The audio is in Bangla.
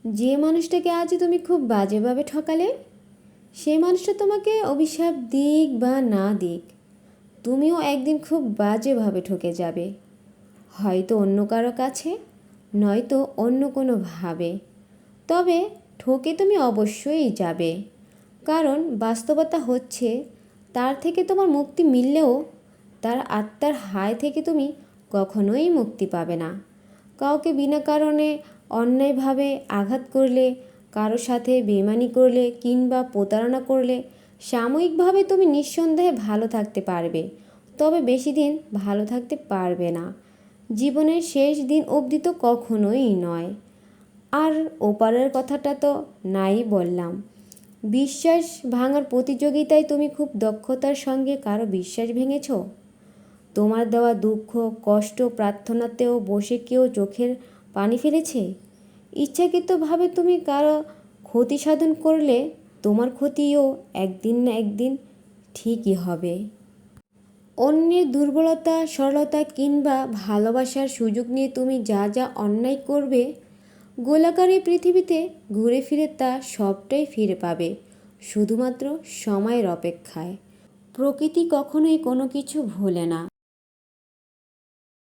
যে মানুষটাকে আজ তুমি খুব বাজেভাবে ঠকালে, সেই মানুষটা তোমাকে অভিশাপ দিক বা না দিক, তুমিও একদিন খুব বাজেভাবে ঠকে যাবে। হয়তো অন্য কারো কাছে, নয়তো অন্য কোনোভাবে, তবে ঠকে তুমি অবশ্যই যাবে। কারণ বাস্তবতা হচ্ছে, তার থেকে তোমার মুক্তি মিললেও তার আত্মার হায় থেকে তুমি কখনোই মুক্তি পাবে না। কাউকে বিনা কারণে অন্যায়ভাবে আঘাত করলে, কারো সাথে বেইমানি করলে কিংবা প্রতারণা করলে সাময়িকভাবে তুমি নিঃসন্দেহে ভালো থাকতে পারবে, তবে বেশি দিন ভালো থাকতে পারবে না। জীবনের শেষ দিন অবধি তো কখনোই নয়। আর ওপারের কথাটা তো নাই বললাম। বিশ্বাস ভাঙার প্রতিযোগিতায় তুমি খুব দক্ষতার সঙ্গে কারো বিশ্বাস ভেঙেছ। তোমার দেওয়া দুঃখ, কষ্ট, প্রার্থনাতেও বসে কেউ চোখের পানি ফেলেছে। ইচ্ছাকৃতভাবে তুমি কারো ক্ষতি সাধন করলে তোমার ক্ষতিও একদিন না একদিন ঠিকই হবে। অন্যের দুর্বলতা, সরলতা কিংবা ভালোবাসার সুযোগ নিয়ে তুমি যা যা অন্যায় করবে, গোলাকার এই পৃথিবীতে ঘুরে ফিরে তা সবটাই ফিরে পাবে, শুধুমাত্র সময়ের অপেক্ষায়। প্রকৃতি কখনোই কোনো কিছু ভোলে না।